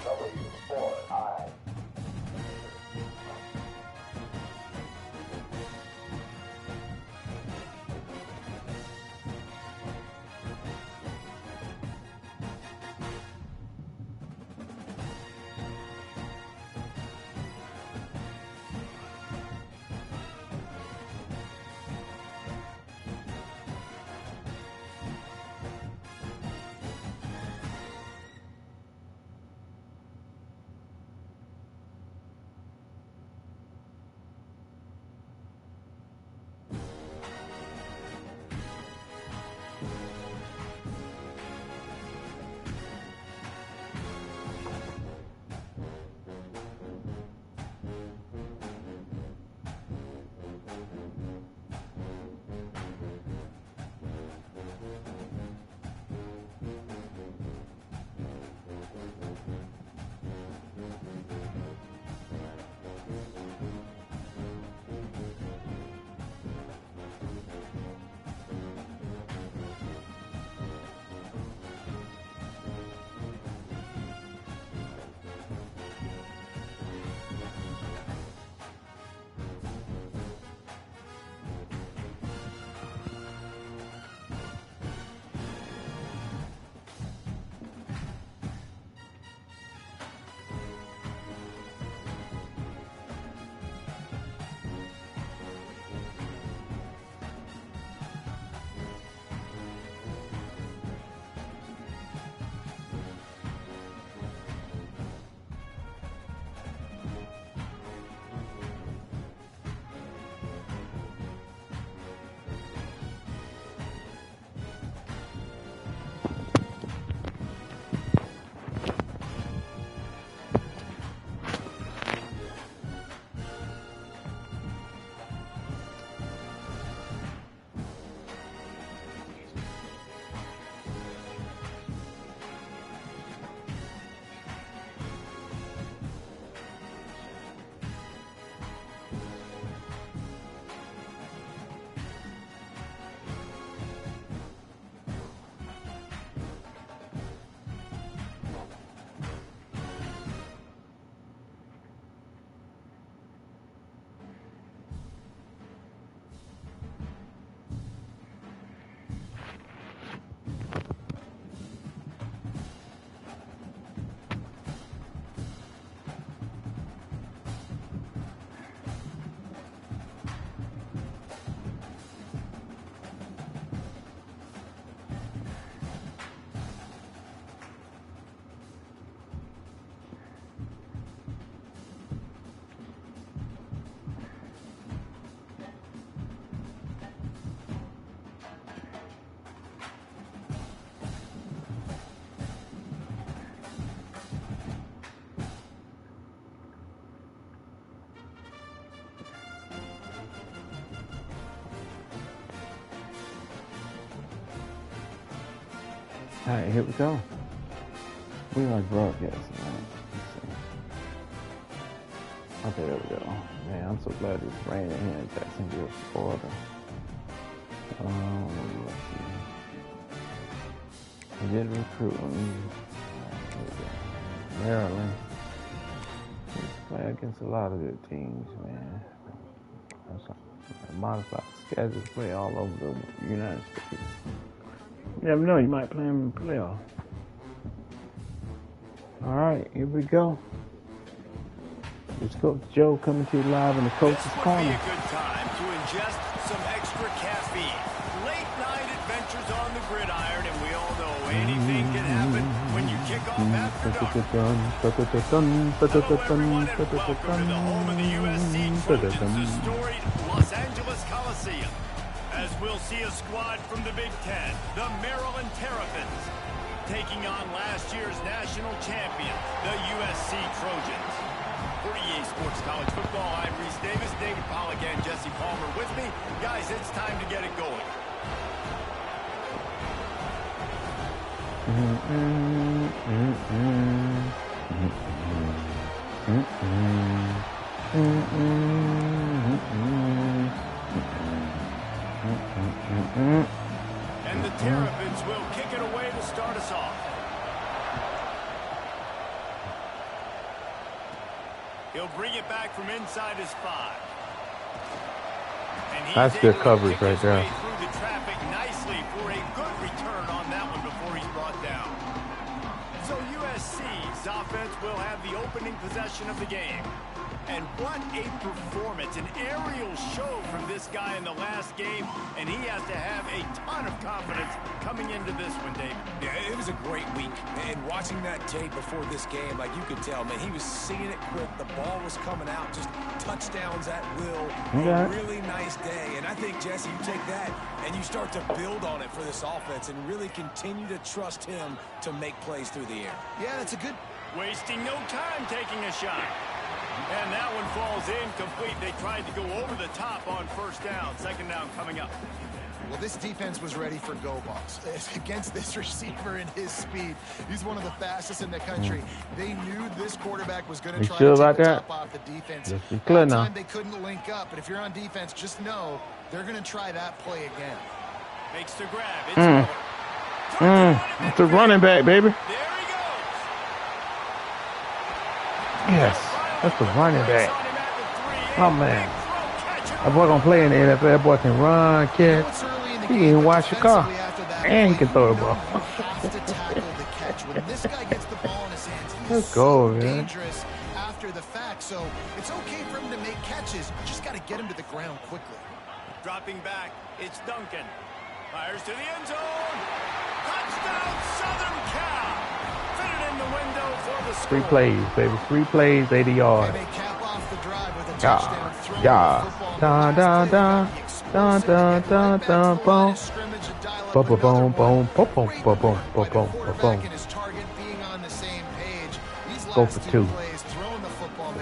W4I. Alright, here we go. We are broadcasting. Okay, there we go. Man, I'm so glad it's raining here in Jacksonville, Florida. Let's see. I did recruit Maryland. play against a lot of good teams, man. Modified schedule, play all over the United States. You never know, you might play them in the playoff. All right, here we go. It's Coach Joe coming to you live in the Coach's Corner. This would be a good time to ingest some extra caffeine. Late night adventures on the gridiron, and we all know anything can happen when you kick off after dark. Hello everyone, and welcome to the home of the USC Trojans, the storied Los Angeles Coliseum. As we'll see a squad from the Big Ten, the Maryland Terrapins, taking on last year's national champion, the USC Trojans. For EA Sports College Football, I'm Reese Davis, David Pollack, and Jesse Palmer with me. Guys, it's time to get it going. And the Terrapins will kick it away to start us off. He'll bring it back from inside his 5. And that's good coverage right there. Through the traffic nicely for a good return on that one before he's brought down. So USC's offense will have the opening possession of the game. And what a performance, an aerial show from this guy in the last game, and he has to have a ton of confidence coming into this one, Dave. Yeah, it was a great week, and watching that tape before this game, like you could tell, man, he was seeing it quick, the ball was coming out, just touchdowns at will, a really nice day, and I think, Jesse, you take that and you start to build on it for this offense and really continue to trust him to make plays through the air. Yeah, that's a good... Wasting no time taking a shot. And that one falls incomplete. They tried to go over the top on first down. Second down coming up. Well, this defense was ready for go balls against this receiver and his speed. He's one of the fastest in the country. They knew this quarterback was going to try to take the top off the defense. That time they couldn't link up, but if you're on defense, just know they're going to try that play again. Makes the grab. It's a running back, baby. There he goes. Yes. That's the running back. Oh, man. That boy gonna play in the NFL. That boy can run, catch. He can even wash your car. And he can throw the ball. Let's go, man. Dangerous after the fact, so it's okay for him to make catches. Just got to get him to the ground quickly. Dropping back, it's Duncan. Fires to the end zone. Touchdown, Southern Cal. Fit it in the window for the score. 3 plays, baby. 3 plays, 80 yards. They cap off the drive with a touchdown. Da da da da da da da boom. Boom boom boom boom boom boom boom boom boom boom. Go for 2.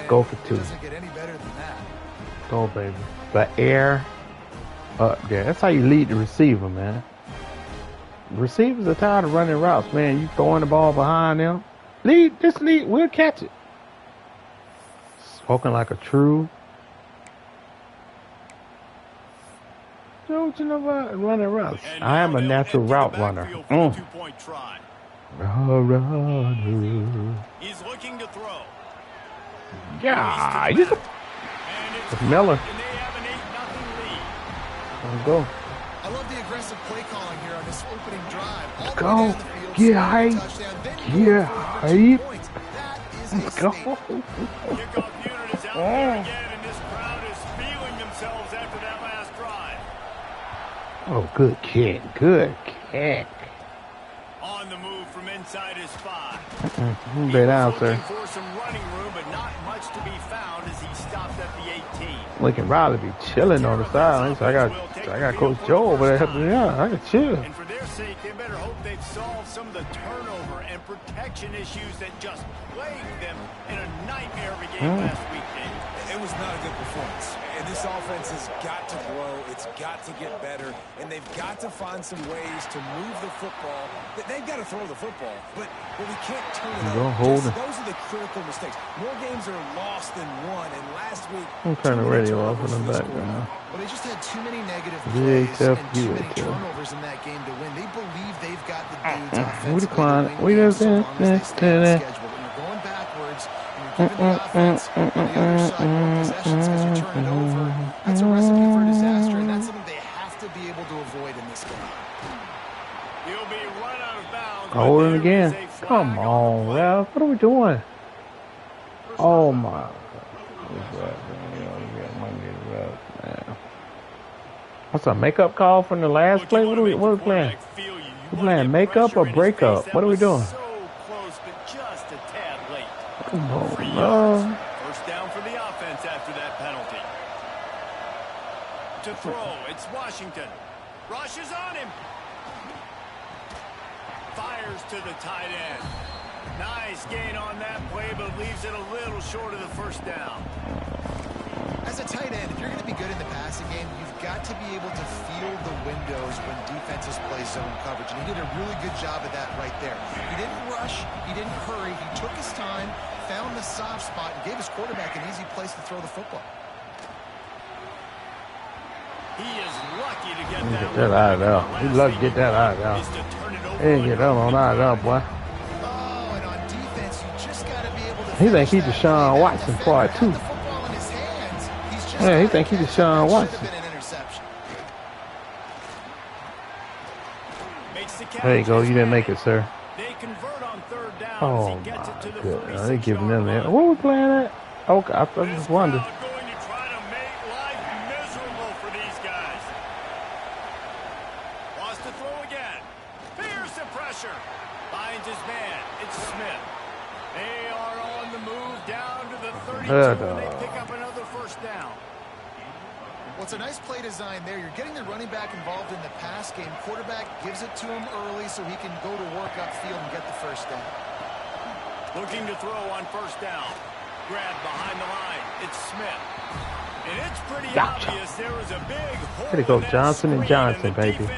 Go for 2. Go, baby. The air up there. That's how you lead the receiver, man. Receivers are tired of running routes, man. You throwing the ball behind them. Just lead. We'll catch it. Spoken like a true. Don't you know about running routes? I am a natural route runner. He's looking to throw. Yeah, you can. It's Miller. Let's go. I love the aggressive play calling here on this opening drive. Let's go. Get hype. Get hype. Let's go. Kickoff unit is out there again, and this crowd is feeling themselves after that last drive. Oh, good kick. Good kick. On the move from inside his 5. Lay down, sir. For some running room, but not much to be found as he stopped at the 18. Lincoln Riley be chilling on the sideline. So I got Coach Joe over there helping me out. I can chill. And for their sake, they better hope they've solved some of the turnover and protection issues that just plagued them in a nightmare of a game last week, Dave. It was not a good performance. And this offense has got to grow. It's got to get better. And they've got to find some ways to move the football. They've got to throw the football, but we can't turn it over. Those are the critical mistakes. More games are lost than won. And last week, I'm turning the radio off in the background. Well, they just had too many negative plays and too many turnovers in that game to win. They believe they've got the dudes offensively. We decline. We just as long as they stay on schedule. When you're going backwards, and you're giving the offense on the other side more possessions because you turn it over. That's a recipe for disaster, and that's something they have to be able to avoid in this game. He'll be run out of bounds. Hold it again. Come on, Ralph. What are we doing? Oh my. What's a makeup call from the last play? What are we playing? We're playing makeup or breakup? What are we doing? Come on, no. First down for the offense after that penalty. To throw, it's Washington. Rushes on him. Fires to the tight end. Nice gain on that play, but leaves it a little short of the first down. As a tight end, if you're going to be good in the passing game, you've got to be able to feel the windows when defenses play zone coverage. And he did a really good job of that right there. He didn't rush. He didn't hurry. He took his time, found the soft spot, and gave his quarterback an easy place to throw the football. He is lucky to get that out of there. He's lucky to get that out of there. He didn't get that one out of there, boy. Oh, and on defense, you just got to be able to... He think he's Deshaun Watson part 2. Yeah, he think he's Deshaun Watson. There you go. You didn't make it, sir. Oh, my goodness. They're giving them that. What are we playing at? Okay, I just wondered. Well, it's a nice play design there. You're getting the running back involved in the pass game. Quarterback gives it to him early so he can go to work upfield and get the first down. Looking to throw on first down. Grab behind the line. It's Smith. And it's pretty obvious there was a big hole. Here to go, Johnson and Johnson, baby.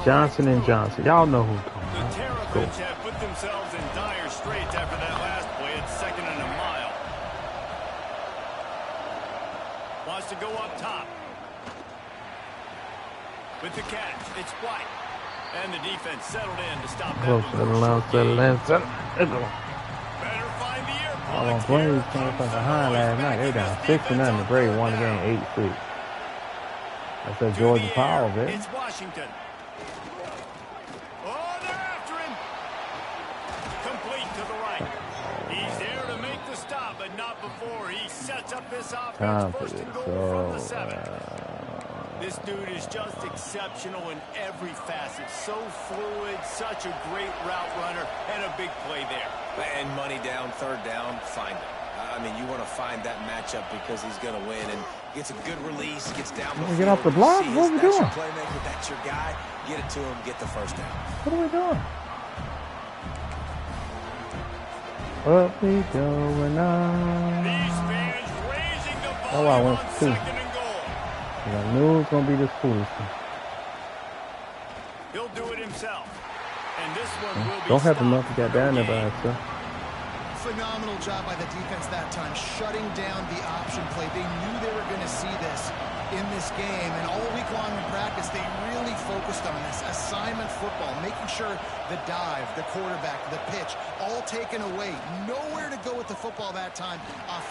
Johnson and Johnson. Y'all know who's coming. The Terrapins have put themselves in dire straits after that last play. It's 2nd and a mile. Wants to go up top. With the catch, it's White. And the defense settled in to stop that. Settle in. Better find the air Oh, Braves came from behind last night. They down 6-0. The Braves won the game 8-3. That's a Georgia Power, baby. It's Washington. Oh, they're after him. Complete to the right. He's there to make the stop, but not before he sets up this offense. First and goal from the 7. This dude is just exceptional in every facet. So fluid, such a great route runner, and a big play there. And money down, third down, find him. I mean, you want to find that matchup because he's going to win and gets a good release, gets down the field. Get off the block? What are we doing? Playmaker, that's your guy. Get it to him, get the first down. What are we doing? What we doing on? These fans raising the volume. Oh, I went on 2. 2nd and goal. I knew it was going to be this foolishness. He'll do it himself. And this one will be don't have enough to get down there by itself. Phenomenal job by the defense that time, shutting down the option play. They knew they were going to see this in this game, and all week long in practice, they really focused on this assignment football, making sure the dive, the quarterback, the pitch, all taken away. Nowhere to go with the football that time. And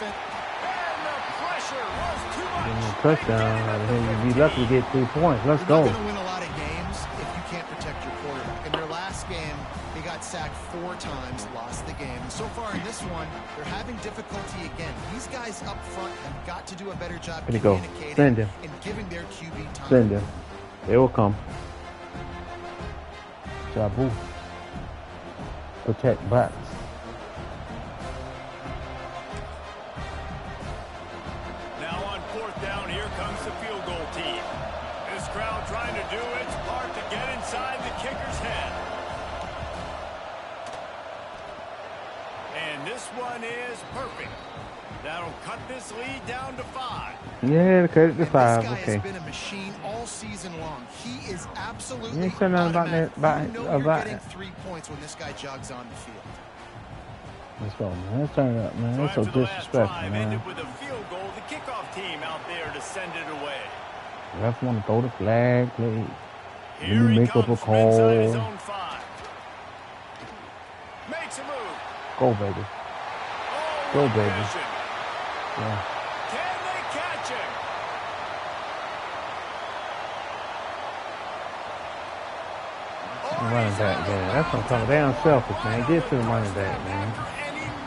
the pressure was too much. Getting a touchdown out of him. You'd be lucky to get 3 points. Let's go. You're not going to win a lot of games if you can't protect your quarterback. In their last game, they got sacked 4 times, lost the game. And so far in this one, they're having difficulty again. These guys up front have got to do a better job communicating and giving their QB time. Send him. They will come. Jabu. Protect backs. Now on 4th down, here comes the field goal team. This crowd trying to do its part to get inside the kicker's head. And this one is perfect. That'll cut this lead down to 5. Yeah, cut it to 5. This guy Okay. has been a machine all season long. He is absolutely You ain't saying nothing about automatic. that. You know you're getting 3 points when this guy jogs on the field. Let's go, man. Let's turn it up, man. So That's so after the last disrespectful, drive man. ended with a field goal, the kickoff team out there to send it away. Refs want to throw the flag, please. Let Here me he make up a comes from inside his call. own 5. Makes a move. Go, baby. Oh, Go, baby. Yeah. Can they catch him? Running back there. That's what I'm talking about. Damn selfish, man. Get to the running back, man.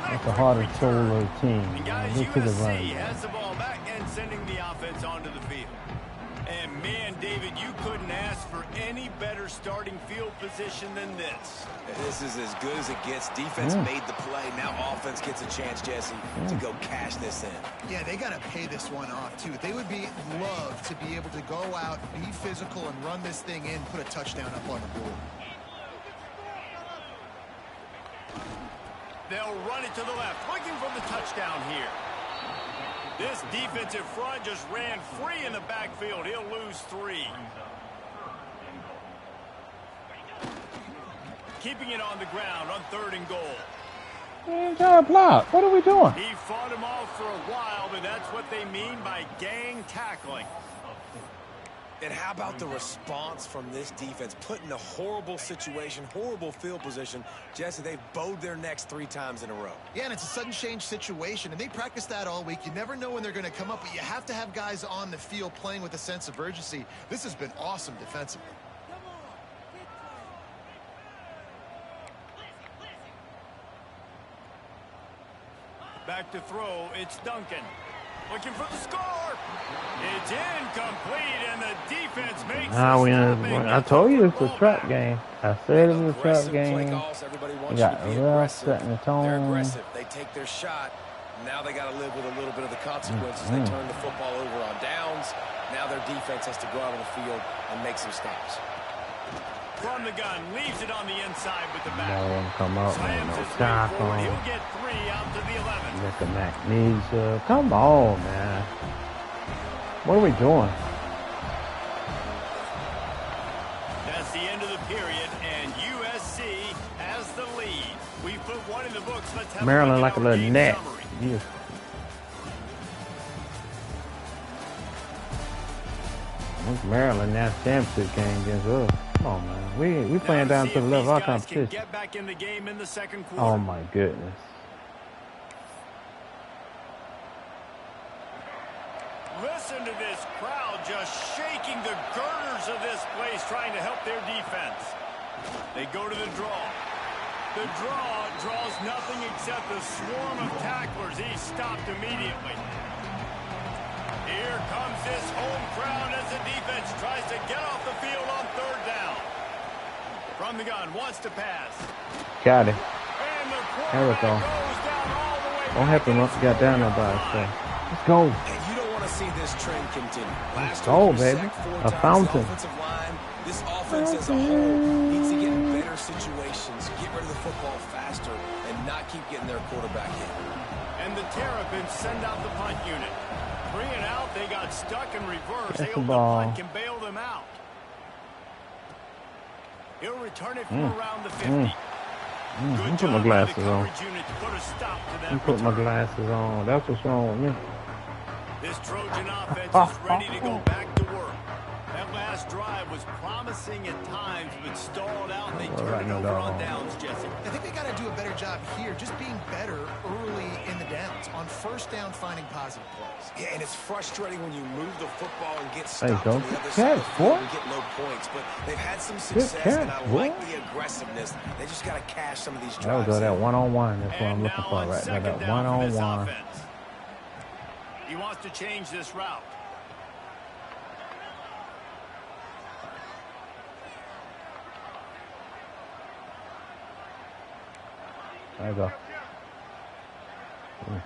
That's the heart and soul of the team. Guys, Get to the USC running back. has the ball back and sending the offense onto the field. And man, David, you couldn't ask for any better starting field position than this. This is as good as it gets. Defense made the play. Now offense gets a chance, Jesse, to go cash this in. Yeah, they got to pay this one off, too. They would love to be able to go out, be physical, and run this thing in, put a touchdown up on the board. They'll run it to the left, looking for the touchdown here. This defensive front just ran free in the backfield. He'll lose 3. Keeping it on the ground on 3rd and goal. Man, got a block. What are we doing? He fought him off for a while, but that's what they mean by gang tackling. And how about the response from this defense? Put in a horrible situation, horrible field position. Jesse, they've bowed their necks 3 times in a row. Yeah, and it's a sudden change situation, and they practice that all week. You never know when they're going to come up, but you have to have guys on the field playing with a sense of urgency. This has been awesome defensively. Back to throw, it's Duncan. Looking for the score. It's incomplete, and the defense makes I told you it's a trap game. I said it was a trap game. We got Russ setting the tone. They're aggressive. They take their shot. Now they got to live with a little bit of the consequences. They turn the football over on downs. Now their defense has to go out on the field and make some stops. From the gun, leaves it on the inside with the back. No one come up, man. No tackle. He'll get 3 out to the 11. Get the magnesia. Come on, man. What are we doing? That's the end of the period, and USC has the lead. We put one in the books. Let's have Maryland like a little net. Yes. Maryland now championship game against us. Come on, man. We playing down to the level of our competition. Get back in the game in the second quarter. Oh my goodness. Listen to this crowd just shaking the girders of this place, trying to help their defense. They go to the draw. The draw draws nothing except a swarm of tacklers. He's stopped immediately. Here comes this home crowd as the defense tries to get off the field on 3rd down. From the gun, wants to pass. Got it. And the There we go. goes down all the way. Don't help him once he got down there by himself. Let's go. And you don't want to see this trend continue. Let's go, baby. A fountain. This offense as a whole needs to get in better situations, get rid of the football faster, and not keep getting their quarterback hit. And the Terrapins send out the punt unit. 3 and out, they got stuck in reverse. They That's hope the ball. the punt can bail them out. He'll return it from around the 50. I'm putting my glasses on. I'm putting my glasses on. That's what's wrong with me. This Trojan offense is ready to go back to work. That last drive was promising at times, but stalled out, and they turned it over on downs, Jesse. I think they got to do a better job here, just being better early in the downs, on 1st down, finding positive plays. Yeah, and it's frustrating when you move the football and get stopped go. on the other side of the field and get low points, but they've had some success, and I like the aggressiveness. They just got to cash some of these drives. That was that one-on-one. That's what I'm looking for right now. That one-on-one. He wants to change this route. There you go.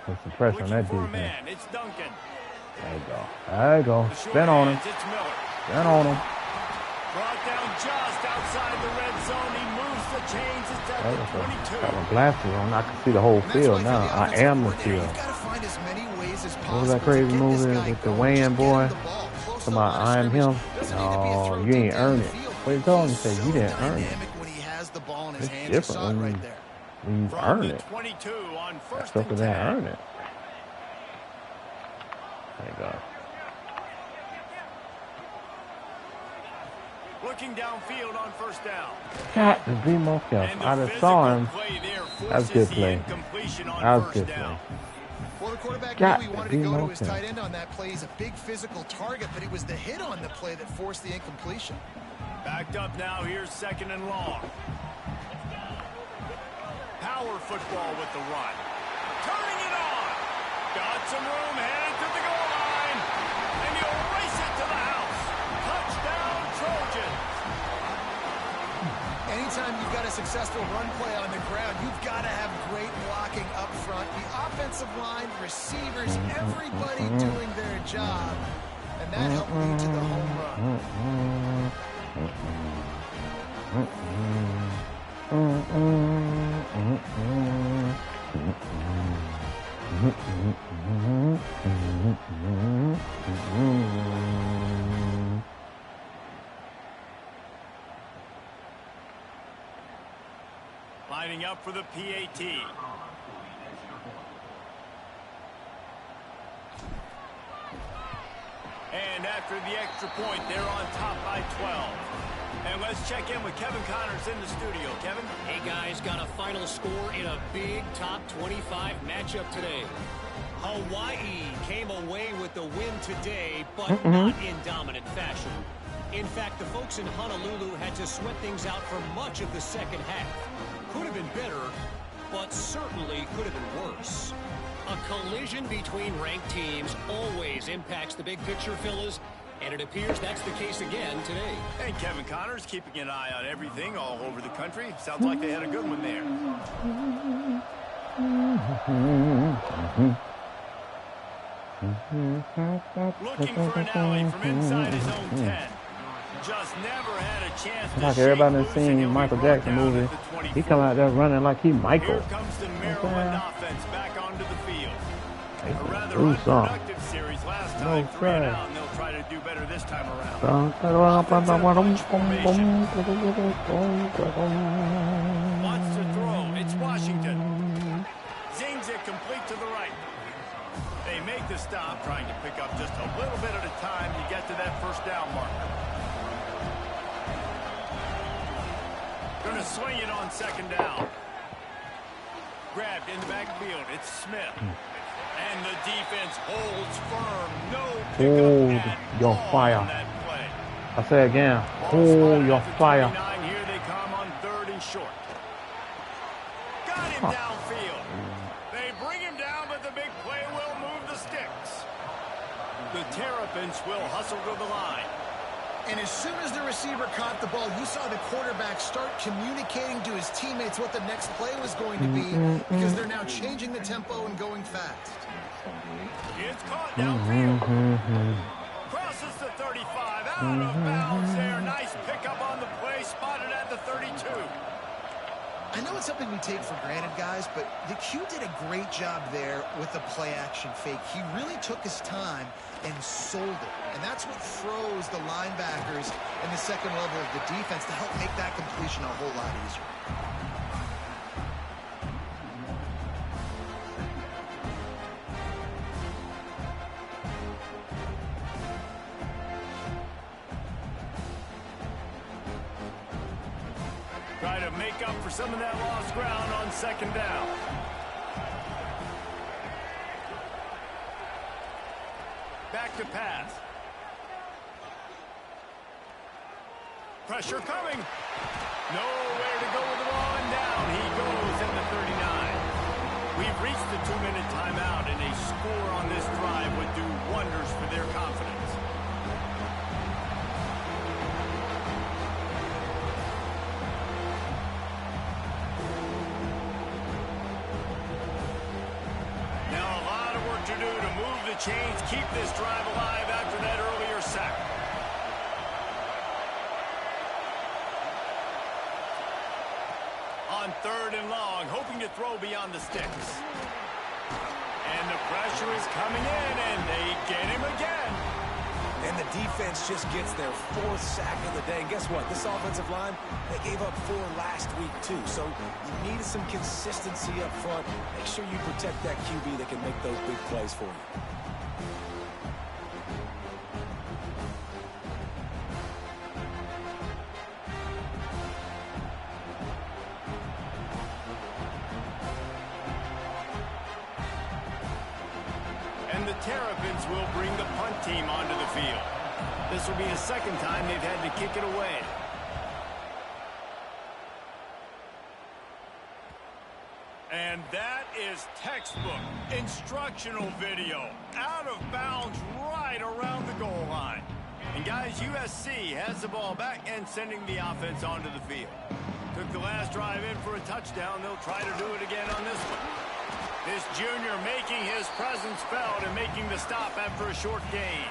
Put some pressure on that defense. It's Duncan. There you go. There you go. Spin on him. Spin on him. Brought down just outside the red zone. He moves the chains. It's at the 22. Got my glasses on. I can see the whole field now. I am the field. What was that crazy movie with the Wayne boy? Talking about I am him. No, you ain't earned it. What he told him? He said you didn't earn it. It's different when you earn it. That's stuff that they earn it. There you go. Looking downfield on first down. Got to be more careful. I just saw him. That was good play. That was good play. Well, the quarterback knew he wanted to go to his tight end on that play. He's a big physical target, but it was the hit on the play that forced the incompletion. Backed up now. Here's 2nd and long. Power football with the run. Turning it on. Got some room, headed to the goal line. And he'll race it to the house. Touchdown, Trojans. Anytime you've got a successful run play on the ground, you've got to have great blocking up front. The offensive line, receivers, everybody doing their job. And that helped lead to the home run. Lining up for the PAT. And after the extra point, they're on top by 12. And let's check in with Kevin Connors in the studio. Kevin? Hey, guys, got a final score in a big top 25 matchup today. Hawaii came away with the win today, but not in dominant fashion. In fact, the folks in Honolulu had to sweat things out for much of the second half. Could have been better, but certainly could have been worse. A collision between ranked teams always impacts the big picture, fellas, and it appears that's the case again today. And Kevin Connors keeping an eye on everything all over the country. Sounds like they had a good one there. Looking for an alley from inside his own 10. Just never had a chance to like everybody has seen Michael Jackson movie. He come out there running like he Michael. Here comes the Maryland offense back onto the field. A rather Do unproductive series last time. 3 and out, and they'll try to do better this time around. Wants to throw. It's Washington. Zings it complete to the right. They make the stop, trying to pick up just a little bit at a time to get to that first down marker. Going to swing it on 2nd down. Grabbed in the backfield. It's Smith. And the defense holds firm. No pickup at your all fire. on that play. I say again, hold your fire. Here they come on 3rd and short. Got him downfield. They bring him down, but the big play will move the sticks. The Terrapins will hustle to the line. And as soon as the receiver caught the ball, you saw the quarterback start communicating to his teammates what the next play was going to be, because they're now changing the tempo and going fast. It's caught downfield. Crosses the 35, out of bounds there. Nice pickup on the play, spotted at the 32. I know it's something we take for granted, guys, but the Q did a great job there with the play-action fake. He really took his time and sold it. And that's what froze the linebackers in the second level of the defense to help make that completion a whole lot easier. Try to make up for some of that lost ground on 2nd down. Back to pass. Pressure coming. Nowhere to go with the ball, and down he goes in the 39. We've reached the 2-minute timeout, and a score on this drive would do wonders for their confidence. Chains keep this drive alive after that earlier sack. On 3rd and long, hoping to throw beyond the sticks. And the pressure is coming in, and they get him again. And the defense just gets their 4th sack of the day. And guess what? This offensive line, they gave up 4 last week, too. So you needed some consistency up front. Make sure you protect that QB that can make those big plays for you. And the Terrapins will bring the punt team onto the field. This will be the second time they've had to kick it away. And that is textbook instructional video. Out of bounds right around the goal line. And guys, USC has the ball back and sending the offense onto the field. Took the last drive in for a touchdown. They'll try to do it again on this one. This junior making his presence felt and making the stop after a short gain.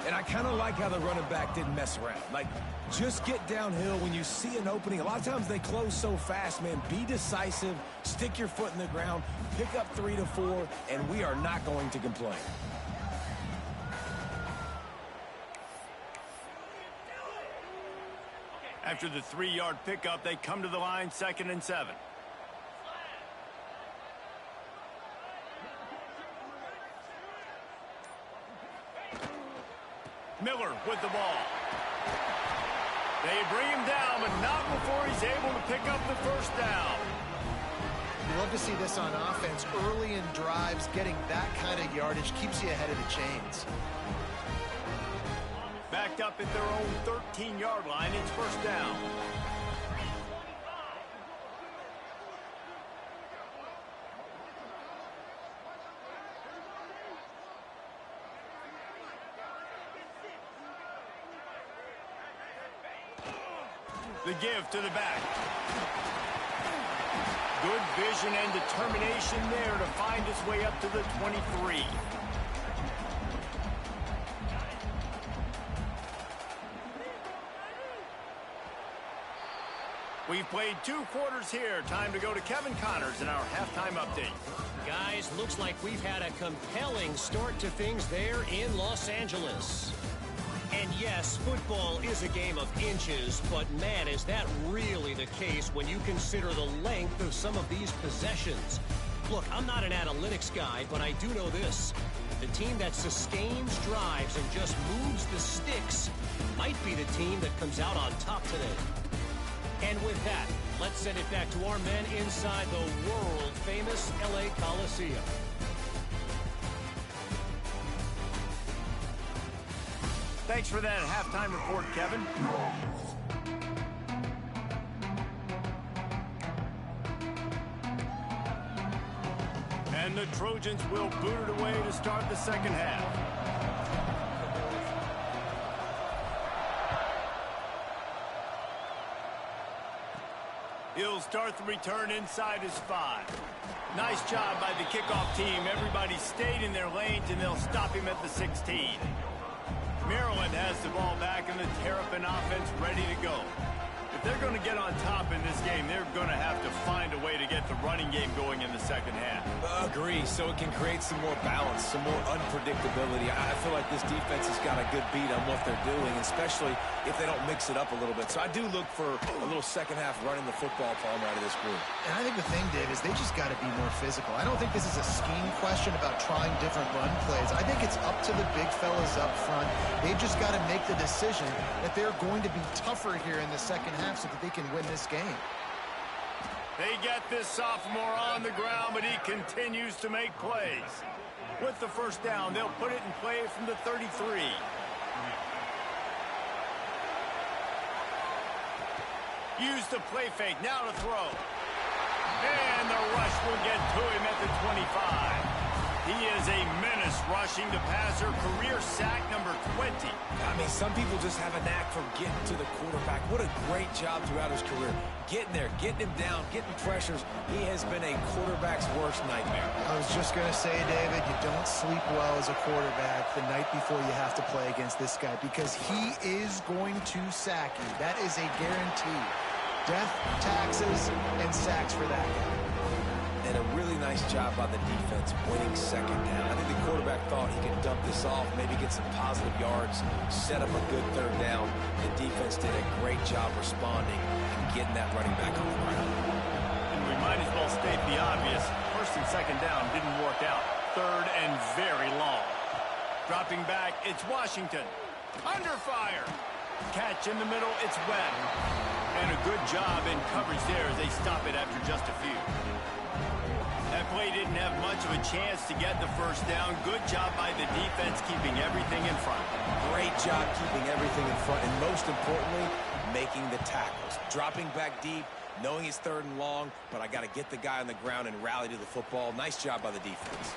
And I kind of like how the running back didn't mess around. Like, just get downhill when you see an opening. A lot of times they close so fast, man. Be decisive, stick your foot in the ground, pick up 3 to 4, and we are not going to complain. After the 3-yard pickup, they come to the line, 2nd and 7. Miller with the ball. They bring him down, but not before he's able to pick up the first down. You love to see this on offense. Early in drives, getting that kind of yardage keeps you ahead of the chains. Backed up at their own 13-yard line, it's first down. The give to the back. Good vision and determination there to find his way up to the 23. We've played 2 quarters here. Time to go to Kevin Connors in our halftime update. Guys, looks like we've had a compelling start to things there in Los Angeles. And yes, football is a game of inches, but man, is that really the case when you consider the length of some of these possessions. Look, I'm not an analytics guy, but I do know this. The team that sustains drives and just moves the sticks might be the team that comes out on top today. And with that, let's send it back to our men inside the world-famous LA Coliseum. Thanks for that halftime report, Kevin. And the Trojans will boot it away to start the second half. He'll start the return inside his 5. Nice job by the kickoff team. Everybody stayed in their lanes, and they'll stop him at the 16. Maryland has the ball back, and the Terrapin offense ready to go. If they're going to get on top in this game, they're going to have to find a way to get the running game going in the second half. Agree, so it can create some more balance, some more unpredictability. I feel like this defense has got a good beat on what they're doing, especially if they don't mix it up a little bit. So I do look for a little second half running the football palm out of this group. And I think the thing, Dave, is they just got to be more physical. I don't think this is a scheme question about trying different run plays. I think it's up to the big fellas up front. They've just got to make the decision that they're going to be tougher here in the second half so that they can win this game. They get this sophomore on the ground, but he continues to make plays. With the first down, they'll put it in play from the 33. Use the play fake, now to throw. And the rush will get to him at the 25. He is a menace rushing the passer, career sack number 20. I mean, some people just have a knack for getting to the quarterback. What a great job throughout his career. Getting there, getting him down, getting pressures. He has been a quarterback's worst nightmare. I was just going to say, David, you don't sleep well as a quarterback the night before you have to play against this guy because he is going to sack you. That is a guarantee. Death, taxes, and sacks for that guy. And a really nice job by the defense winning second down. I think the quarterback thought he could dump this off, maybe get some positive yards, set up a good third down. The defense did a great job responding and getting that running back on the ground. And we might as well state the obvious. First and second down didn't work out. Third and very long. Dropping back, it's Washington. Under fire. Catch in the middle, it's Webb. And a good job in coverage there as they stop it after just a few. That play didn't have much much of a chance to get the first down. Good job by the defense keeping everything in front. Great job keeping everything in front, and most importantly, making the tackles. Dropping back deep, knowing it's 3rd and long, but I got to get the guy on the ground and rally to the football. Nice job by the defense.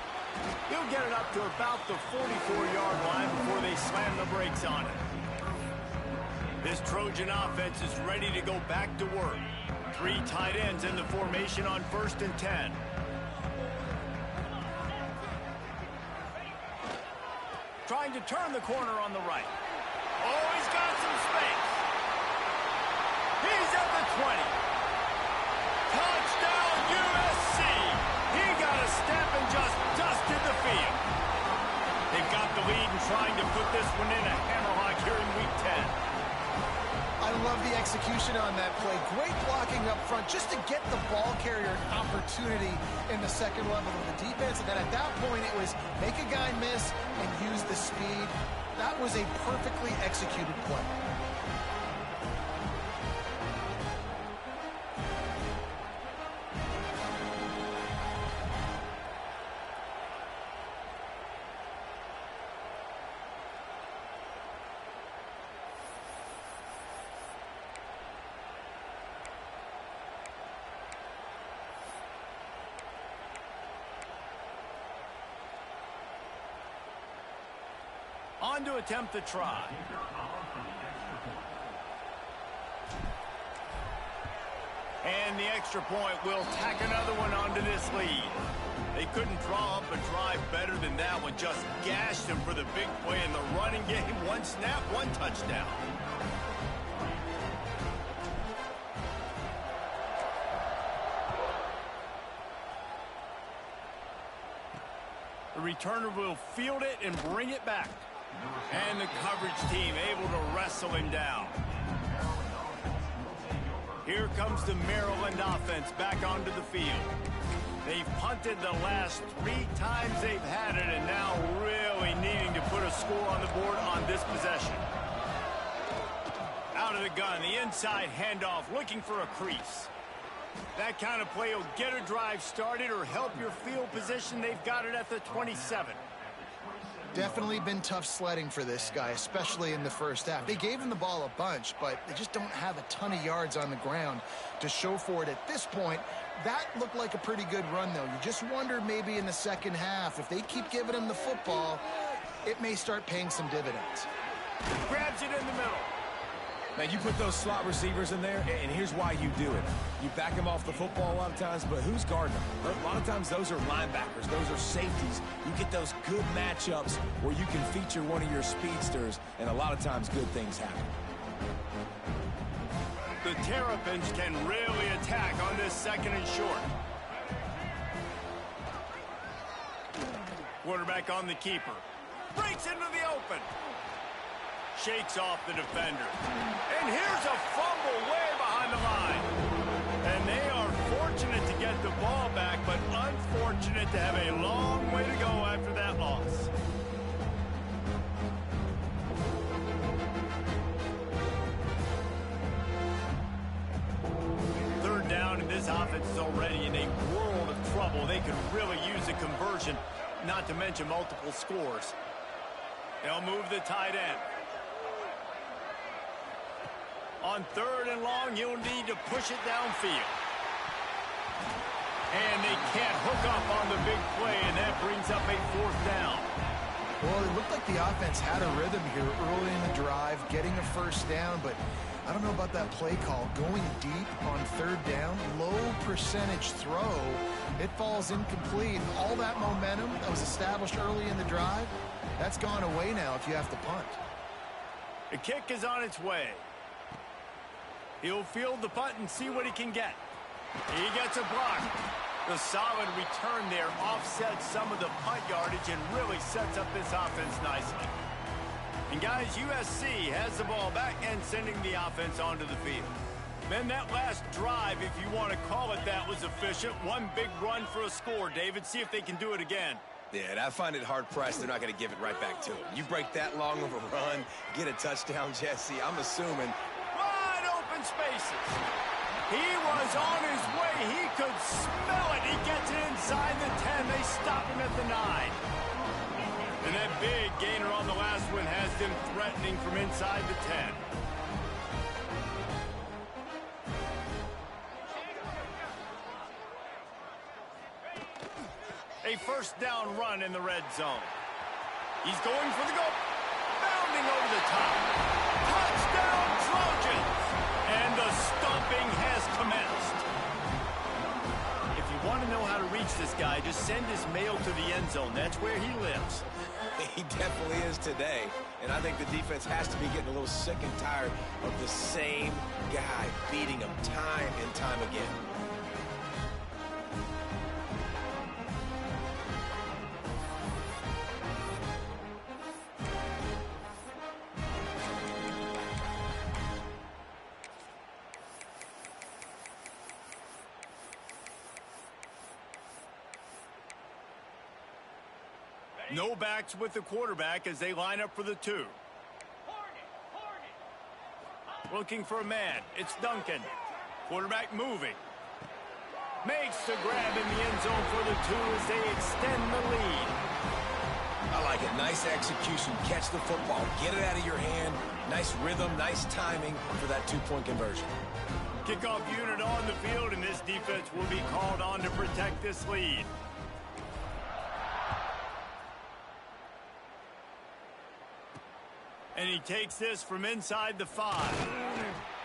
He'll get it up to about the 44-yard line before they slam the brakes on it. This Trojan offense is ready to go back to work. 3 tight ends in the formation on 1st and 10. Trying to turn the corner on the right. Oh, he's got some space. He's at the 20. Touchdown, USC. He got a step and just dusted the field. They've got the lead and trying to put this one in a hammerlock here in Week 10. I love the execution on that play. Great blocking up front just to get the ball carrier an opportunity in the second level of the defense. And then at that point, it was make a guy miss and use the speed. That was a perfectly executed play. On to attempt the try. And the extra point will tack another one onto this lead. They couldn't draw up a drive better than that one. Just gashed him for the big play in the running game. 1 snap, 1 touchdown. The returner will field it and bring it back. And the coverage team able to wrestle him down. Here comes the Maryland offense back onto the field. They've punted the last 3 times they've had it, and now really needing to put a score on the board on this possession. Out of the gun, the inside handoff, looking for a crease. That kind of play will get a drive started or help your field position. They've got it at the 27. Definitely been tough sledding for this guy, especially in the first half. They gave him the ball a bunch, but they just don't have a ton of yards on the ground to show for it at this point. That looked like a pretty good run, though. You just wonder maybe in the second half, if they keep giving him the football, it may start paying some dividends. Grabs it in the middle. Now, you put those slot receivers in there, and here's why you do it. You back them off the football a lot of times, but who's guarding them? A lot of times, those are linebackers. Those are safeties. You get those good matchups where you can feature one of your speedsters, and a lot of times, good things happen. The Terrapins can really attack on this 2nd and short. Quarterback on the keeper. Breaks into the open. Shakes off the defender. And here's a fumble way behind the line. And they are fortunate to get the ball back, but unfortunate to have a long way to go after that loss. Third down, and this offense is already in a world of trouble. They could really use a conversion, not to mention multiple scores. They'll move the tight end. On 3rd and long, you'll need to push it downfield. And they can't hook up on the big play, and that brings up a 4th down. Well, it looked like the offense had a rhythm here early in the drive, getting a 1st down, but I don't know about that play call. Going deep on 3rd down, low percentage throw, it falls incomplete. All that momentum that was established early in the drive, that's gone away now if you have to punt. The kick is on its way. He'll field the punt and see what he can get. He gets a block. The solid return there offsets some of the punt yardage and really sets up this offense nicely. And guys, USC has the ball back and sending the offense onto the field. Then that last drive, if you want to call it that, was efficient. One big run for a score. David, see if they can do it again. Yeah, and I find it hard-pressed they're not going to give it right back to him. You break that long of a run, get a touchdown, Jesse, I'm assuming spaces. He was on his way. He could smell it. He gets it inside the 10. They stop at the 9. And that big gainer on the last one has them threatening from inside the 10. A first down run in the red zone. He's going for the goal. Bounding over the top. Touchdown Trojans! And the stomping has commenced. If you want to know how to reach this guy, just send his mail to the end zone. That's where he lives. He definitely is today. And I think the defense has to be getting a little sick and tired of the same guy beating him time and time again. No backs with the quarterback as they line up for the 2. Looking for a man. It's Duncan. Quarterback moving. Makes the grab in the end zone for the 2 as they extend the lead. I like it. Nice execution. Catch the football. Get it out of your hand. Nice rhythm, nice timing for that 2-point conversion. Kickoff unit on the field, and this defense will be called on to protect this lead. And he takes this from inside the 5.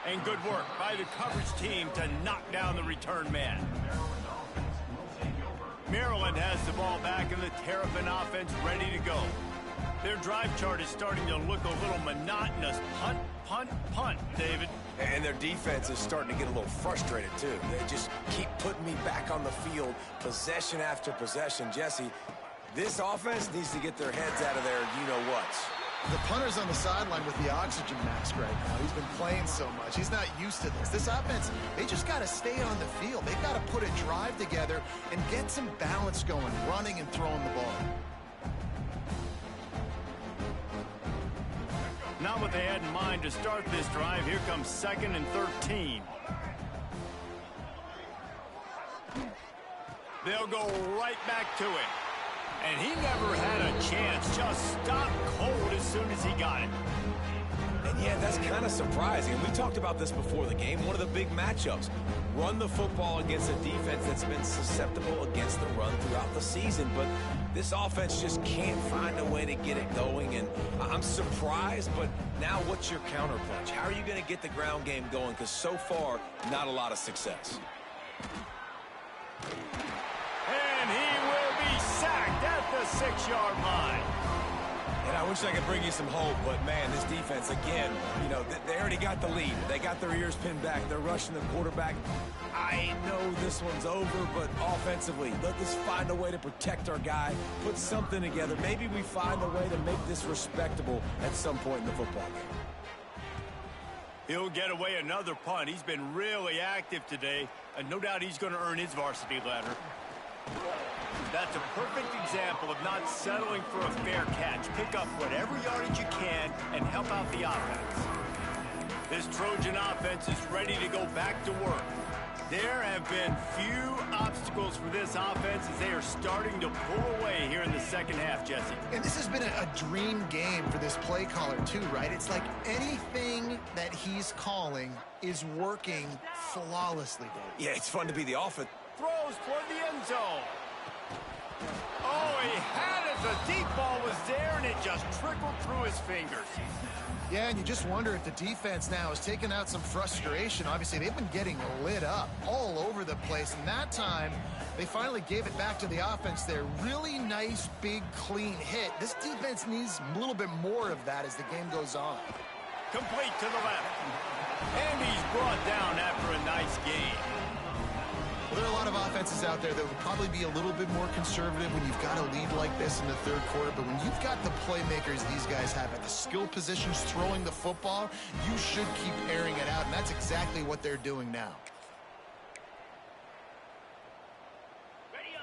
And good work by the coverage team to knock down the return man. Maryland has the ball back and the Terrapin offense ready to go. Their drive chart is starting to look a little monotonous. Punt, punt, punt, David. And their defense is starting to get a little frustrated, too. They just keep putting me back on the field, possession after possession. Jesse, this offense needs to get their heads out of their you-know-whats. The punter's on the sideline with the oxygen mask right now. He's been playing so much. He's not used to this. This offense, they just got to stay on the field. They've got to put a drive together and get some balance going, running and throwing the ball. Not what they had in mind to start this drive. Here comes 2nd and 13. They'll go right back to it. And he never had a chance. Just stopped cold as soon as he got it. And yeah, that's kind of surprising. We talked about this before the game. One of the big matchups. Run the football against a defense that's been susceptible against the run throughout the season. But this offense just can't find a way to get it going. And I'm surprised, but now what's your counterpunch? How are you going to get the ground game going? Because so far, not a lot of success. And he will be sacked at the 6-yard line. And I wish I could bring you some hope, but, man, this defense, again, you know, they already got the lead. They got their ears pinned back. They're rushing the quarterback. I know this one's over, but offensively, let us find a way to protect our guy, put something together. Maybe we find a way to make this respectable at some point in the football game. He'll get away another punt. He's been really active today, and no doubt he's going to earn his varsity letter. That's a perfect example of not settling for a fair catch. Pick up whatever yardage you can and help out the offense. This Trojan offense is ready to go back to work. There have been few obstacles for this offense as they are starting to pull away here in the second half, Jesse. And this has been a dream game for this play caller too, right? It's like anything that he's calling is working flawlessly, Dave. Yeah, it's fun to be the offense. Throws toward the end zone. Oh, he had it. The deep ball was there, and it just trickled through his fingers. Yeah, and you just wonder if the defense now is taking out some frustration. Obviously, they've been getting lit up all over the place, and that time, they finally gave it back to the offense there. Really nice, big, clean hit. This defense needs a little bit more of that as the game goes on. Complete to the left. And he's brought down after a nice game. Well, there are a lot of offenses out there that would probably be a little bit more conservative when you've got a lead like this in the third quarter. But when you've got the playmakers these guys have at the skill positions throwing the football, you should keep airing it out. And that's exactly what they're doing now.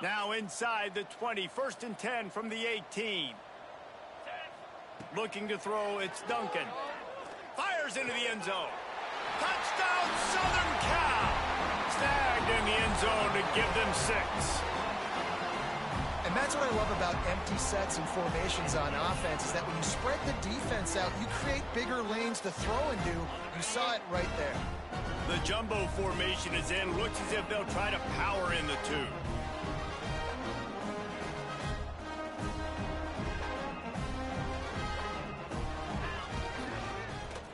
Now inside the 20, 1st and 10 from the 18. Looking to throw, it's Duncan. Fires into the end zone. Touchdown, Southern Cal! Snagged in the end zone to give them 6. And And that's what I love about empty sets and formations on offense, is that when you spread the defense out, you create bigger lanes to throw into. You saw it right there. The jumbo formation is in. Looks as if they'll try to power in the two.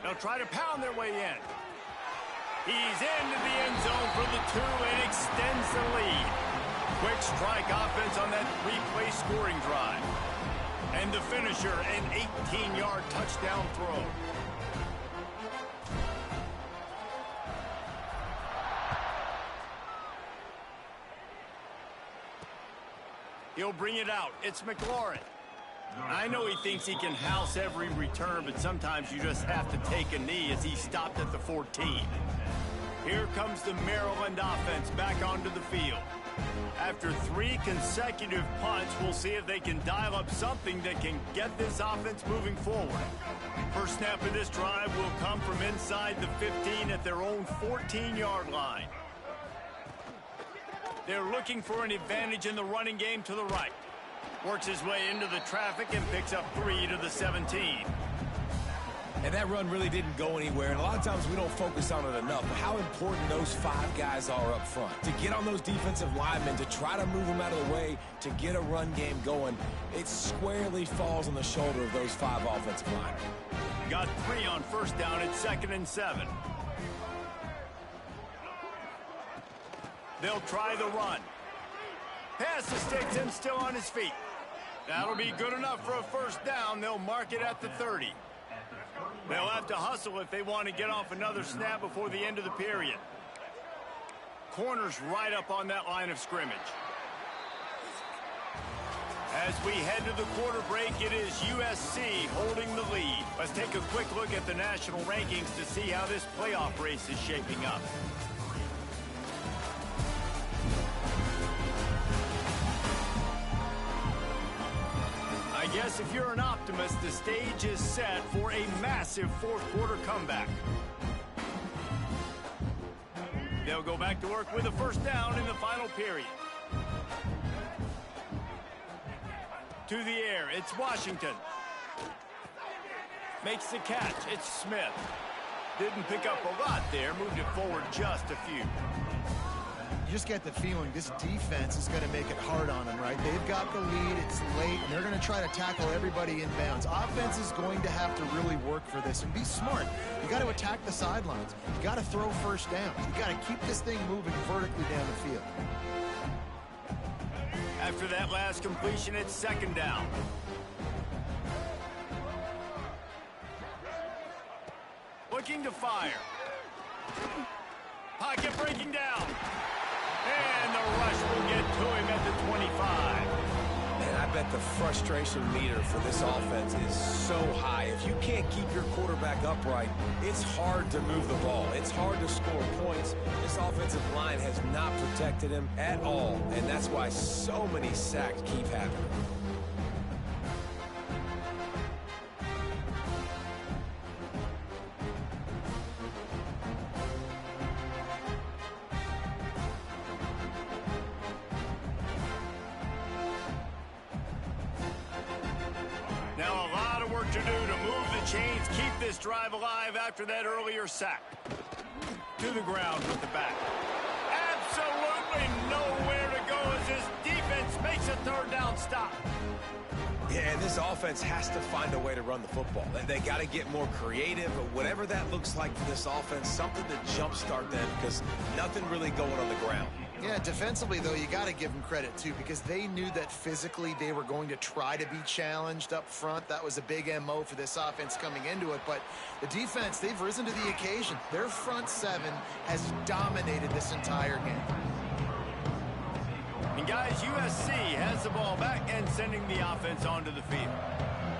They'll try to pound their way in. He's into the end zone for the two and extends the lead. Quick strike offense on that three-play scoring drive. And the finisher, an 18-yard touchdown throw. He'll bring it out. It's McLaurin. I know he thinks he can house every return, but sometimes you just have to take a knee as he stopped at the 14. Here comes the Maryland offense back onto the field. After 3 consecutive punts, we'll see if they can dial up something that can get this offense moving forward. First snap of this drive will come from inside the 15 at their own 14-yard line. They're looking for an advantage in the running game to the right. Works his way into the traffic and picks up 3 to the 17. And that run really didn't go anywhere, and a lot of times we don't focus on it enough, but how important those 5 guys are up front. To get on those defensive linemen, to try to move them out of the way, to get a run game going, it squarely falls on the shoulder of those 5 offensive linemen. Got 3 on first down at 2nd and 7. They'll try the run. Pass the sticks and still on his feet. That'll be good enough for a first down. They'll mark it at the 30. They'll have to hustle if they want to get off another snap before the end of the period. Corners right up on that line of scrimmage. As we head to the quarter break, it is USC holding the lead. Let's take a quick look at the national rankings to see how this playoff race is shaping up. I guess if you're an optimist, the stage is set for a massive fourth-quarter comeback. They'll go back to work with a first down in the final period. To the air, it's Washington. Makes the catch, it's Smith. Didn't pick up a lot there, moved it forward just a few. You just get the feeling this defense is going to make it hard on them, right? They've got the lead, it's late, and they're going to try to tackle everybody inbounds. Offense is going to have to really work for this and be smart. You got to attack the sidelines. You got to throw first downs. You got to keep this thing moving vertically down the field. After that last completion, it's 2nd down. Looking to fire. Pocket breaking down. And the rush will get to him at the 25. Man, I bet the frustration meter for this offense is so high. If you can't keep your quarterback upright, it's hard to move the ball. It's hard to score points. This offensive line has not protected him at all, and that's why so many sacks keep happening. Now a lot of work to do to move the chains, keep this drive alive after that earlier sack. To the ground with the back. Absolutely nowhere to go as this defense makes a 3rd down stop. Yeah, and this offense has to find a way to run the football. They got to get more creative, but whatever that looks like for this offense, something to jumpstart them because nothing really going on the ground. Yeah, defensively, though, you got to give them credit, too, because they knew that physically they were going to try to be challenged up front. That was a big MO for this offense coming into it. But the defense, they've risen to the occasion. Their front 7 has dominated this entire game. And, guys, USC has the ball back and sending the offense onto the field.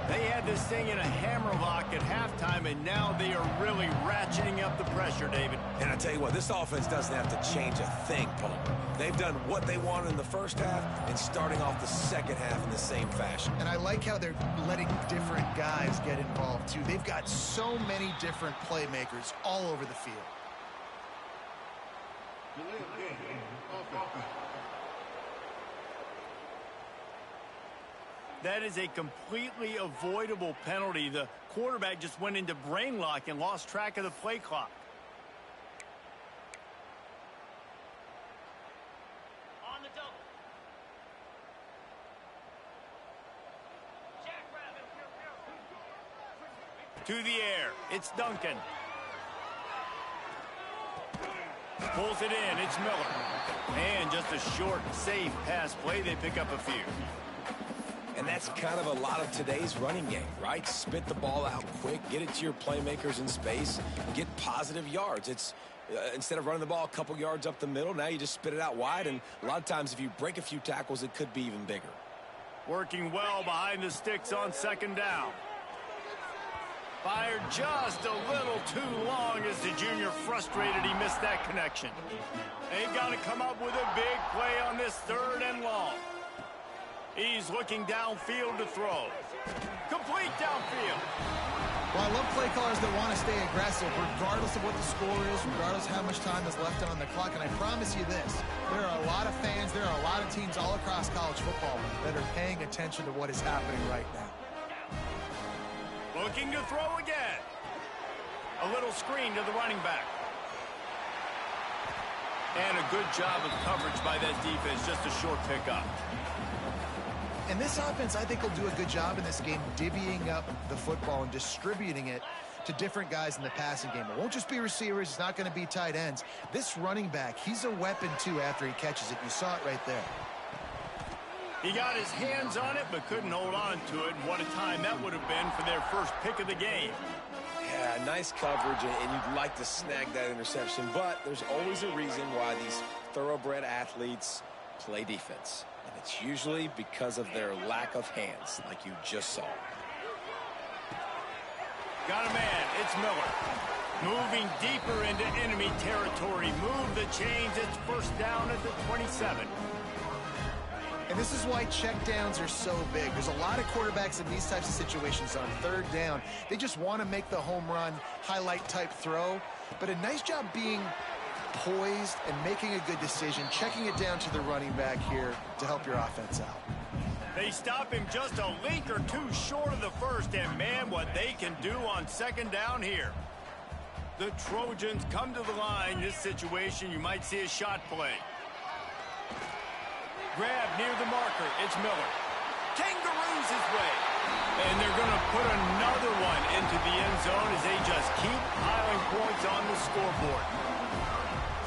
They had this thing in a hammerlock at halftime, and now they are really ratcheting up the pressure, David. And I tell you what, this offense doesn't have to change a thing, Paul. They've done what they wanted in the first half and starting off the second half in the same fashion. And I like how they're letting different guys get involved, too. They've got so many different playmakers all over the field. That is a completely avoidable penalty. The quarterback just went into brain lock and lost track of the play clock. On the double. To the air. It's Duncan. Pulls it in. It's Miller. And just a short, safe pass play. They pick up a few. And that's kind of a lot of today's running game, right? Spit the ball out quick, get it to your playmakers in space, get positive yards. It's instead of running the ball a couple yards up the middle, now you just spit it out wide, and a lot of times if you break a few tackles, it could be even bigger. Working well behind the sticks on second down. Fired just a little too long as the junior frustrated he missed that connection. They've got to come up with a big play on this 3rd and long. He's looking downfield to throw. Complete downfield. Well, I love play callers that want to stay aggressive regardless of what the score is, regardless of how much time is left on the clock. And I promise you this, there are a lot of fans, there are a lot of teams all across college football that are paying attention to what is happening right now. Looking to throw again. A little screen to the running back. And a good job of coverage by that defense, just a short pickup. And this offense, I think, will do a good job in this game divvying up the football and distributing it to different guys in the passing game. It won't just be receivers. It's not going to be tight ends. This running back, he's a weapon, too, after he catches it. You saw it right there. He got his hands on it, but couldn't hold on to it. And what a time that would have been for their first pick of the game. Yeah, nice coverage, and you'd like to snag that interception. But there's always a reason why these thoroughbred athletes play defense. And it's usually because of their lack of hands, like you just saw. Got a man. It's Miller. Moving deeper into enemy territory. Move the chains. It's first down at the 27. And this is why checkdowns are so big. There's a lot of quarterbacks in these types of situations on 3rd down. They just want to make the home run, highlight type throw. But a nice job being poised and making a good decision, checking it down to the running back here to help your offense out. They stop him just a link or two short of the first, and man, what they can do on second down here. The Trojans come to the line. This situation, you might see a shot play. Grab near the marker. It's Miller. Kangaroos his way. And they're going to put another one into the end zone as they just keep piling points on the scoreboard.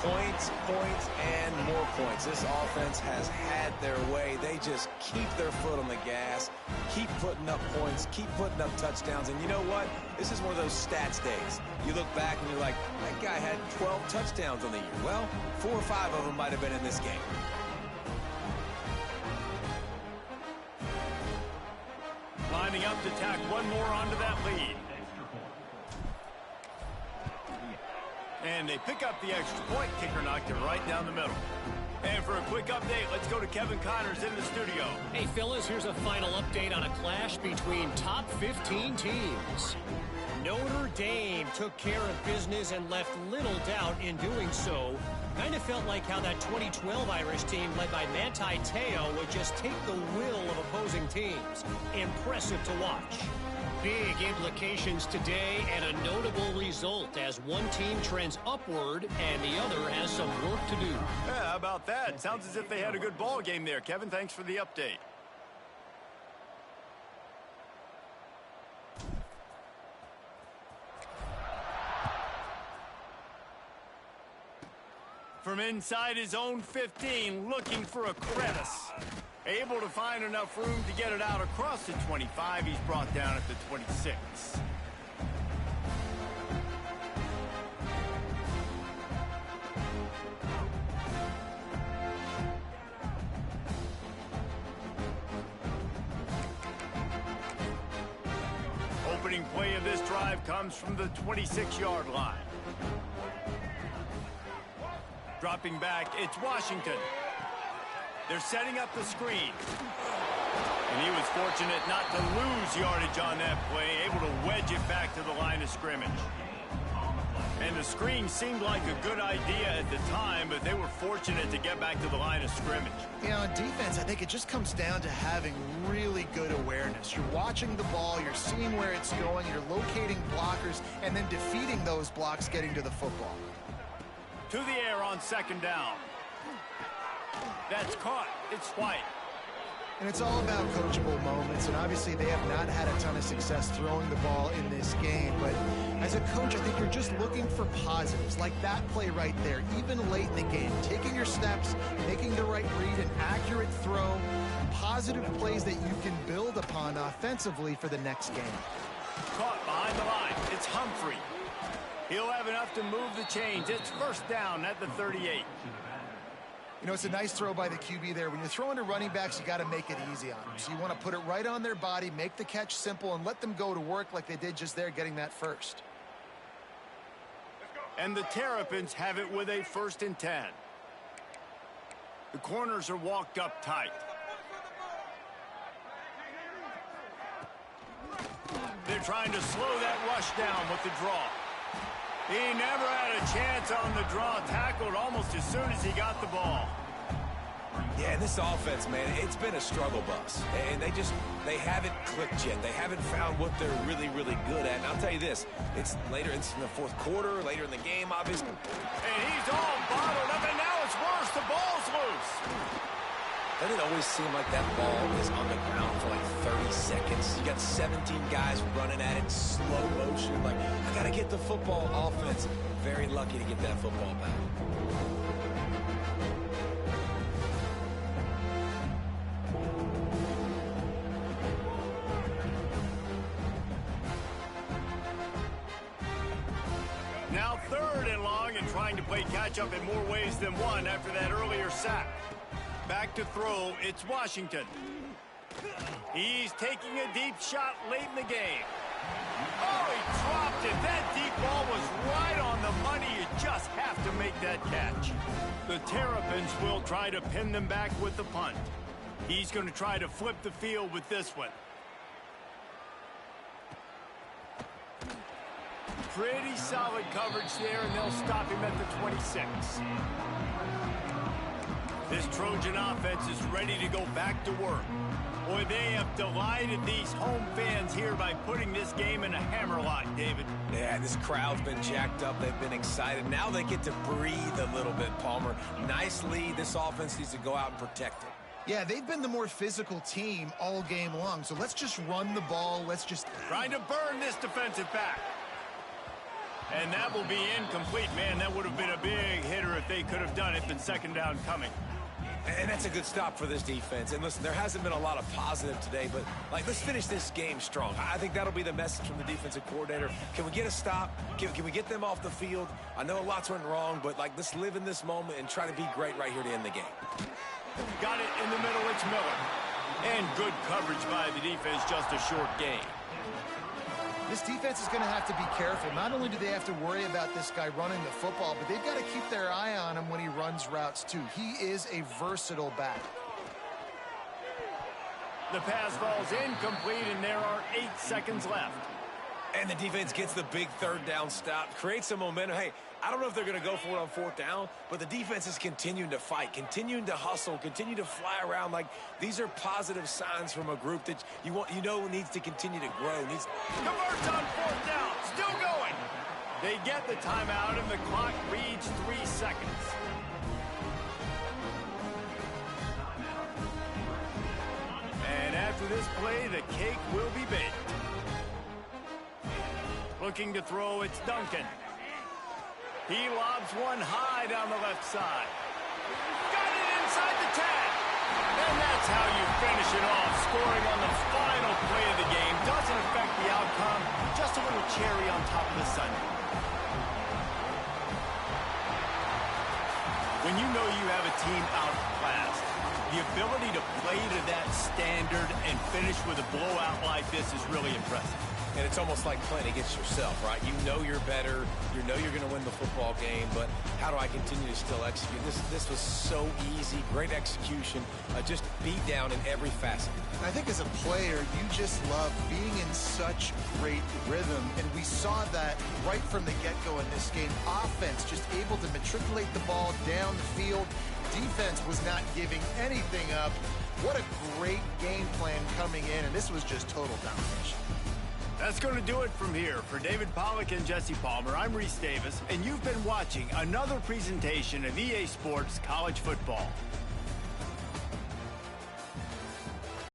Points, points, and more points. This offense has had their way. They just keep their foot on the gas, keep putting up points, keep putting up touchdowns. And you know what? This is one of those stats days. You look back and you're like, that guy had 12 touchdowns on the year. Well, 4 or 5 of them might have been in this game. Lining up to tack one more onto that lead. And they pick up the extra point. Kicker knocked it right down the middle. And for a quick update, let's go to Kevin Connors in the studio. Hey, fellas, here's a final update on a clash between top 15 teams. Notre Dame took care of business and left little doubt in doing so. Kind of felt like how that 2012 Irish team led by Manti Te'o would just take the will of opposing teams. Impressive to watch. Big implications today and a notable result as one team trends upward and the other has some work to do. Yeah, how about that? Sounds as if they had a good ball game there. Kevin, thanks for the update. From inside his own 15, looking for a crevice. Able to find enough room to get it out across the 25. He's brought down at the 26. Opening play of this drive comes from the 26-yard line. Dropping back, it's Washington. They're setting up the screen. And he was fortunate not to lose yardage on that play, able to wedge it back to the line of scrimmage. And the screen seemed like a good idea at the time, but they were fortunate to get back to the line of scrimmage. Yeah, on defense, I think it just comes down to having really good awareness. offense, you're watching the ball, you're seeing where it's going, you're locating blockers, and then defeating those blocks getting to the football. To the air on second down. That's caught. It's White. And it's all about coachable moments, and obviously they have not had a ton of success throwing the ball in this game, but as a coach, I think you're just looking for positives, like that play right there, even late in the game, taking your steps, making the right read, an accurate throw, positive plays that you can build upon offensively for the next game. Caught behind the line. It's Humphrey. He'll have enough to move the chains. It's first down at the 38. You know, it's a nice throw by the QB there. When you're throwing to running backs, you got to make it easy on them. So you want to put it right on their body, make the catch simple, and let them go to work like they did just there, getting that first. And the Terrapins have it with a 1st and 10. The corners are walked up tight. They're trying to slow that rush down with the draw. He never had a chance on the draw, tackled almost as soon as he got the ball. Yeah, and this offense, man, it's been a struggle bus. And they haven't clicked yet. They haven't found what they're really, really good at. And I'll tell you this, it's later in the fourth quarter, later in the game, obviously. And he's all bottled up, and now it's worse. The ball's loose. Doesn't it always seem like that ball is on the ground for like 30 seconds? You got 17 guys running at it, slow motion. Like, I got to get the football. Offense, very lucky to get that football back. Now 3rd and long, and trying to play catch-up in more ways than one after that earlier sack. Back to throw, it's Washington. He's taking a deep shot late in the game. Oh, he dropped it. That deep ball was right on the money. You just have to make that catch. The Terrapins will try to pin them back with the punt. He's going to try to flip the field with this one. Pretty solid coverage there, and they'll stop him at the 26. This Trojan offense is ready to go back to work. Boy, they have delighted these home fans here by putting this game in a hammerlock, David. Yeah, this crowd's been jacked up. They've been excited. Now they get to breathe a little bit, Palmer. Nice lead. This offense needs to go out and protect it. Yeah, they've been the more physical team all game long, so let's just run the ball. Let's just... Trying to burn this defensive back. And that will be incomplete. Man, that would have been a big hitter if they could have done it, but 2nd down coming. And that's a good stop for this defense. And listen, there hasn't been a lot of positive today, but like, let's finish this game strong. I think that'll be the message from the defensive coordinator. Can we get a stop? Can we get them off the field? I know lots went wrong, but like, let's live in this moment and try to be great right here to end the game. Got it in the middle. It's Miller. And good coverage by the defense, just a short gain. This defense is going to have to be careful. Not only do they have to worry about this guy running the football, but they've got to keep their eye on him when he runs routes, too. He is a versatile back. The pass falls incomplete, and there are 8 seconds left. And the defense gets the big 3rd down stop, creates some momentum. Hey, I don't know if they're going to go for it on 4th down, but the defense is continuing to fight, continuing to hustle, continue to fly around. Like, these are positive signs from a group that you know needs to continue to grow. Converts on 4th down, still going. They get the timeout, and the clock reads 3 seconds. And after this play, the cake will be baked. Looking to throw, it's Duncan. He lobs one high down the left side. Got it inside the 10. And that's how you finish it off. Scoring on the final play of the game. Doesn't affect the outcome. Just a little cherry on top of the sundae. When you know you have a team outclassed, the ability to play to that standard and finish with a blowout like this is really impressive. And it's almost like playing against yourself, right? You know you're better. You know you're going to win the football game, but how do I continue to still execute? This was so easy. Great execution. Just beat down in every facet. I think as a player, you just love being in such great rhythm, and we saw that right from the get-go in this game. Offense just able to matriculate the ball down the field. Defense was not giving anything up. What a great game plan coming in, and this was just total domination. That's going to do it from here. For David Pollack and Jesse Palmer, I'm Reese Davis, and you've been watching another presentation of EA Sports College Football.